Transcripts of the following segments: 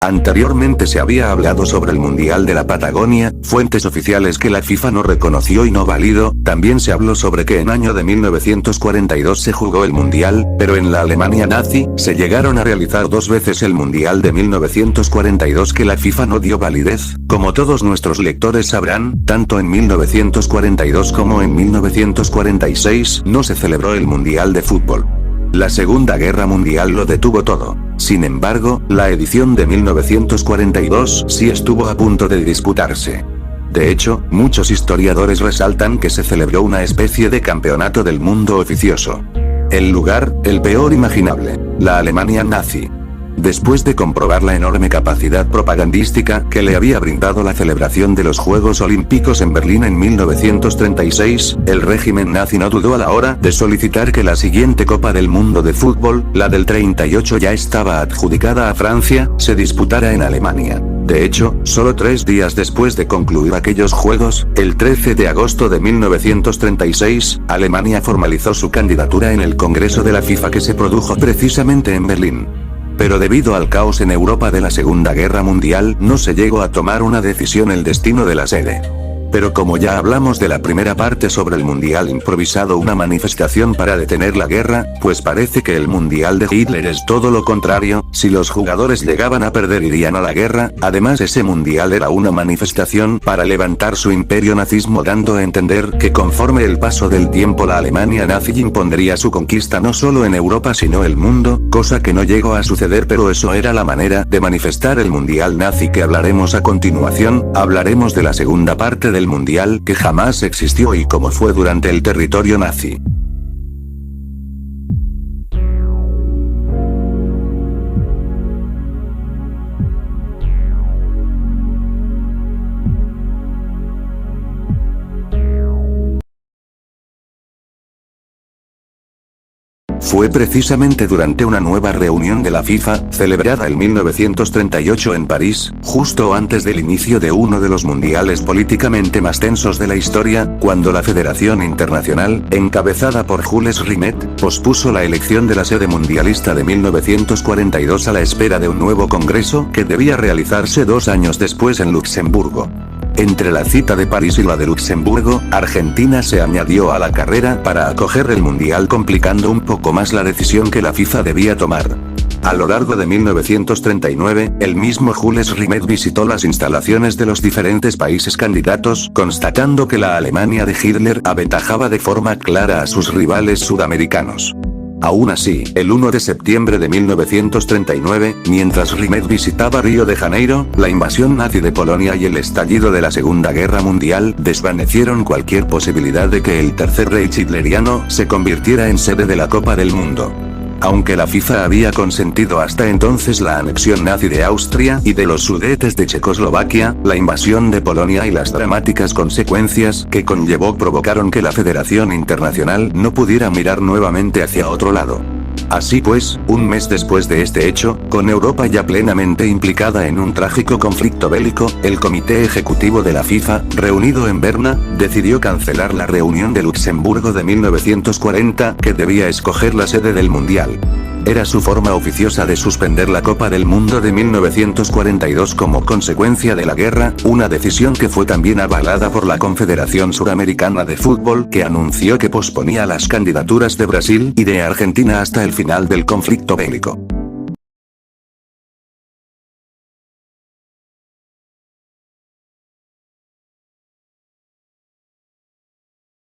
Anteriormente se había hablado sobre el Mundial de la Patagonia, fuentes oficiales que la FIFA no reconoció y no validó. También se habló sobre que en año de 1942 se jugó el Mundial, pero en la Alemania nazi, se llegaron a realizar 2 veces el Mundial de 1942 que la FIFA no dio validez. Como todos nuestros lectores sabrán, tanto en 1942 como en 1946 no se celebró el Mundial de fútbol. La Segunda Guerra Mundial lo detuvo todo. Sin embargo, la edición de 1942 sí estuvo a punto de disputarse. De hecho, muchos historiadores resaltan que se celebró una especie de campeonato del mundo oficioso. El lugar, el peor imaginable, la Alemania nazi. Después de comprobar la enorme capacidad propagandística que le había brindado la celebración de los Juegos Olímpicos en Berlín en 1936, el régimen nazi no dudó a la hora de solicitar que la siguiente Copa del Mundo de fútbol, la del 38 ya estaba adjudicada a Francia, se disputara en Alemania. De hecho, solo 3 días después de concluir aquellos Juegos, el 13 de agosto de 1936, Alemania formalizó su candidatura en el Congreso de la FIFA que se produjo precisamente en Berlín. Pero debido al caos en Europa de la Segunda Guerra Mundial, no se llegó a tomar una decisión el destino de la sede. Pero como ya hablamos de la primera parte sobre el Mundial improvisado, una manifestación para detener la guerra, pues parece que el Mundial de Hitler es todo lo contrario. Si los jugadores llegaban a perder irían a la guerra. Además, ese Mundial era una manifestación para levantar su imperio nazismo, dando a entender que conforme el paso del tiempo la Alemania nazi impondría su conquista no solo en Europa sino el mundo, cosa que no llegó a suceder, pero eso era la manera de manifestar el Mundial nazi que hablaremos a continuación. Hablaremos de la segunda parte del Mundial que jamás existió y cómo fue durante el territorio nazi. Fue precisamente durante una nueva reunión de la FIFA, celebrada en 1938 en París, justo antes del inicio de uno de los mundiales políticamente más tensos de la historia, cuando la Federación Internacional, encabezada por Jules Rimet, pospuso la elección de la sede mundialista de 1942 a la espera de un nuevo congreso que debía realizarse 2 años después en Luxemburgo. Entre la cita de París y la de Luxemburgo, Argentina se añadió a la carrera para acoger el Mundial, complicando un poco más la decisión que la FIFA debía tomar. A lo largo de 1939, el mismo Jules Rimet visitó las instalaciones de los diferentes países candidatos, constatando que la Alemania de Hitler aventajaba de forma clara a sus rivales sudamericanos. Aún así, el 1 de septiembre de 1939, mientras Rimet visitaba Río de Janeiro, la invasión nazi de Polonia y el estallido de la Segunda Guerra Mundial desvanecieron cualquier posibilidad de que el Tercer Reich hitleriano se convirtiera en sede de la Copa del Mundo. Aunque la FIFA había consentido hasta entonces la anexión nazi de Austria y de los Sudetes de Checoslovaquia, la invasión de Polonia y las dramáticas consecuencias que conllevó provocaron que la Federación Internacional no pudiera mirar nuevamente hacia otro lado. Así pues, un mes después de este hecho, con Europa ya plenamente implicada en un trágico conflicto bélico, el Comité Ejecutivo de la FIFA, reunido en Berna, decidió cancelar la reunión de Luxemburgo de 1940, que debía escoger la sede del Mundial. Era su forma oficiosa de suspender la Copa del Mundo de 1942 como consecuencia de la guerra, una decisión que fue también avalada por la Confederación Suramericana de Fútbol, que anunció que posponía las candidaturas de Brasil y de Argentina hasta el final del conflicto bélico.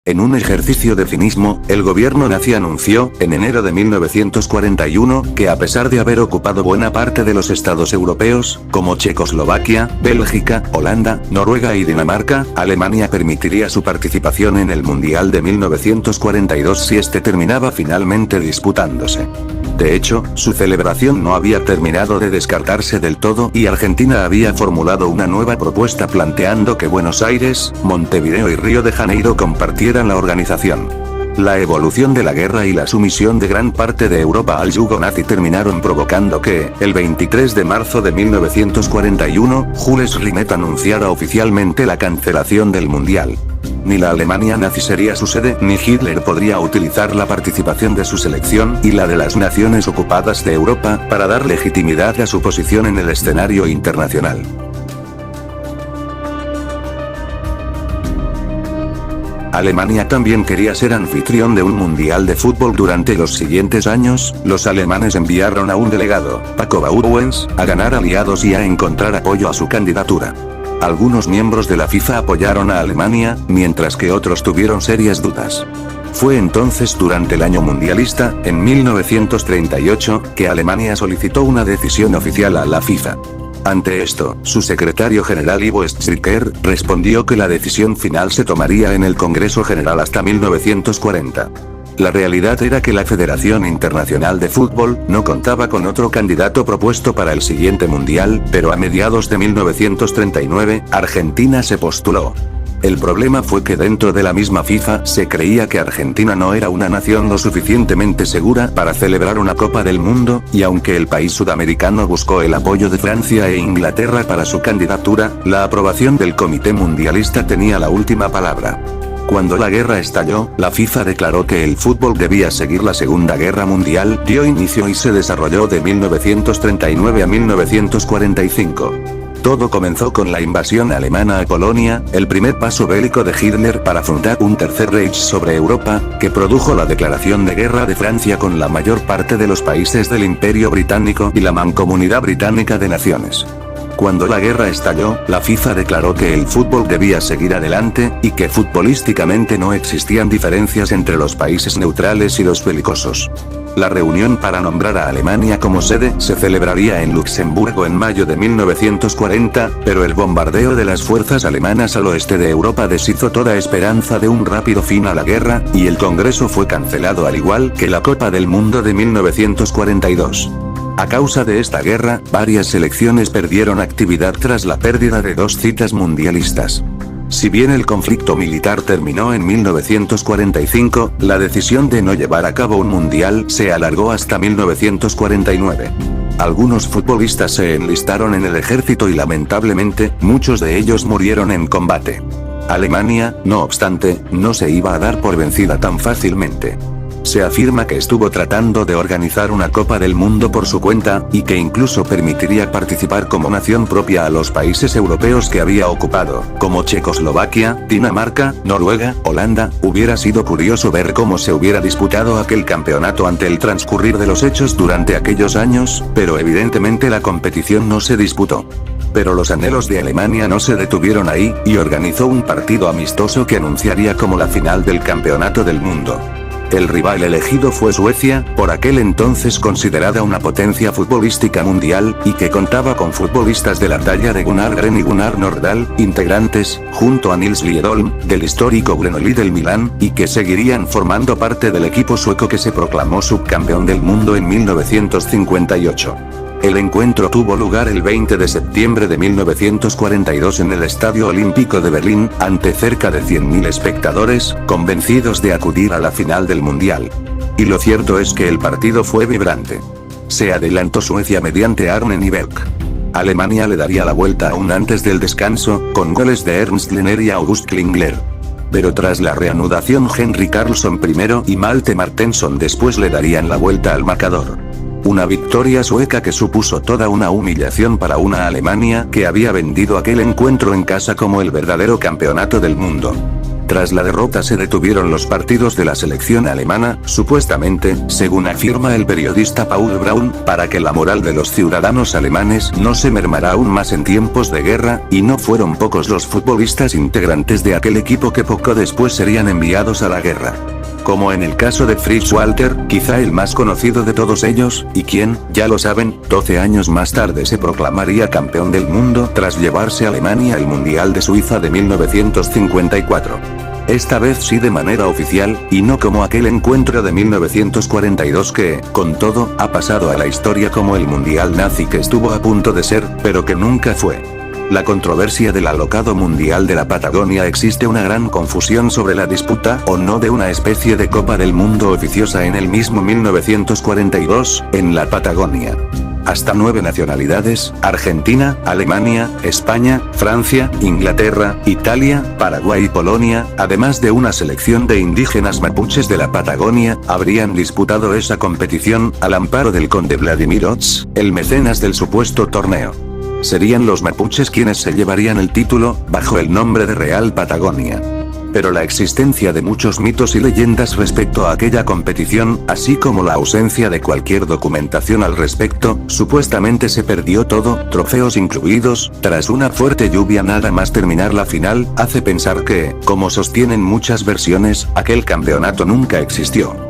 En un ejercicio de cinismo, el gobierno nazi anunció, en enero de 1941, que a pesar de haber ocupado buena parte de los estados europeos, como Checoslovaquia, Bélgica, Holanda, Noruega y Dinamarca, Alemania permitiría su participación en el Mundial de 1942 si este terminaba finalmente disputándose. De hecho, su celebración no había terminado de descartarse del todo y Argentina había formulado una nueva propuesta planteando que Buenos Aires, Montevideo y Río de Janeiro compartieran la organización. La evolución de la guerra y la sumisión de gran parte de Europa al yugo nazi terminaron provocando que, el 23 de marzo de 1941, Jules Rimet anunciara oficialmente la cancelación del Mundial. Ni la Alemania nazi sería su sede, ni Hitler podría utilizar la participación de su selección y la de las naciones ocupadas de Europa para dar legitimidad a su posición en el escenario internacional. Alemania también quería ser anfitrión de un mundial de fútbol. Durante los siguientes años, los alemanes enviaron a un delegado, Paco Bauwens, a ganar aliados y a encontrar apoyo a su candidatura. Algunos miembros de la FIFA apoyaron a Alemania, mientras que otros tuvieron serias dudas. Fue entonces durante el año mundialista, en 1938, que Alemania solicitó una decisión oficial a la FIFA. Ante esto, su secretario general Ivo Stricker respondió que la decisión final se tomaría en el Congreso General hasta 1940. La realidad era que la Federación Internacional de Fútbol no contaba con otro candidato propuesto para el siguiente mundial, pero a mediados de 1939, Argentina se postuló. El problema fue que dentro de la misma FIFA se creía que Argentina no era una nación lo suficientemente segura para celebrar una Copa del Mundo, y aunque el país sudamericano buscó el apoyo de Francia e Inglaterra para su candidatura, la aprobación del Comité Mundialista tenía la última palabra. Cuando la guerra estalló, la FIFA declaró que el fútbol debía seguir. La Segunda Guerra Mundial dio inicio y se desarrolló de 1939 a 1945. Todo comenzó con la invasión alemana a Polonia, el primer paso bélico de Hitler para fundar un tercer Reich sobre Europa, que produjo la declaración de guerra de Francia con la mayor parte de los países del Imperio Británico y la Mancomunidad Británica de Naciones. Cuando la guerra estalló, la FIFA declaró que el fútbol debía seguir adelante, y que futbolísticamente no existían diferencias entre los países neutrales y los belicosos. La reunión para nombrar a Alemania como sede se celebraría en Luxemburgo en mayo de 1940, pero el bombardeo de las fuerzas alemanas al oeste de Europa deshizo toda esperanza de un rápido fin a la guerra, y el Congreso fue cancelado al igual que la Copa del Mundo de 1942. A causa de esta guerra, varias selecciones perdieron actividad tras la pérdida de 2 citas mundialistas. Si bien el conflicto militar terminó en 1945, la decisión de no llevar a cabo un mundial se alargó hasta 1949. Algunos futbolistas se enlistaron en el ejército y lamentablemente, muchos de ellos murieron en combate. Alemania, no obstante, no se iba a dar por vencida tan fácilmente. Se afirma que estuvo tratando de organizar una Copa del Mundo por su cuenta, y que incluso permitiría participar como nación propia a los países europeos que había ocupado, como Checoslovaquia, Dinamarca, Noruega, Holanda. Hubiera sido curioso ver cómo se hubiera disputado aquel campeonato ante el transcurrir de los hechos durante aquellos años, pero evidentemente la competición no se disputó. Pero los anhelos de Alemania no se detuvieron ahí, y organizó un partido amistoso que anunciaría como la final del Campeonato del Mundo. El rival elegido fue Suecia, por aquel entonces considerada una potencia futbolística mundial, y que contaba con futbolistas de la talla de Gunnar Gren y Gunnar Nordahl, integrantes, junto a Nils Liedholm, del histórico Grenoli del Milán, y que seguirían formando parte del equipo sueco que se proclamó subcampeón del mundo en 1958. El encuentro tuvo lugar el 20 de septiembre de 1942 en el Estadio Olímpico de Berlín, ante cerca de 100.000 espectadores, convencidos de acudir a la final del Mundial. Y lo cierto es que el partido fue vibrante. Se adelantó Suecia mediante Arne Nyberg. Alemania le daría la vuelta aún antes del descanso, con goles de Ernst Lehner y August Klingler. Pero tras la reanudación Henry Carlson primero y Malte Martensson después le darían la vuelta al marcador. Una victoria sueca que supuso toda una humillación para una Alemania que había vendido aquel encuentro en casa como el verdadero campeonato del mundo. Tras la derrota se detuvieron los partidos de la selección alemana, supuestamente, según afirma el periodista Paul Braun, para que la moral de los ciudadanos alemanes no se mermara aún más en tiempos de guerra, y no fueron pocos los futbolistas integrantes de aquel equipo que poco después serían enviados a la guerra. Como en el caso de Fritz Walter, quizá el más conocido de todos ellos, y quien, ya lo saben, 12 años más tarde se proclamaría campeón del mundo tras llevarse a Alemania el Mundial de Suiza de 1954. Esta vez sí de manera oficial, y no como aquel encuentro de 1942 que, con todo, ha pasado a la historia como el Mundial nazi que estuvo a punto de ser, pero que nunca fue. La controversia del alocado Mundial de la Patagonia. Existe una gran confusión sobre la disputa o no de una especie de Copa del Mundo oficiosa en el mismo 1942, en la Patagonia. hasta 9 nacionalidades: Argentina, Alemania, España, Francia, Inglaterra, Italia, Paraguay y Polonia, además de una selección de indígenas mapuches de la Patagonia, habrían disputado esa competición, al amparo del conde Vladimir Otz, el mecenas del supuesto torneo. Serían los mapuches quienes se llevarían el título, bajo el nombre de Real Patagonia. Pero la existencia de muchos mitos y leyendas respecto a aquella competición, así como la ausencia de cualquier documentación al respecto, supuestamente se perdió todo, trofeos incluidos, tras una fuerte lluvia nada más terminar la final, hace pensar que, como sostienen muchas versiones, aquel campeonato nunca existió.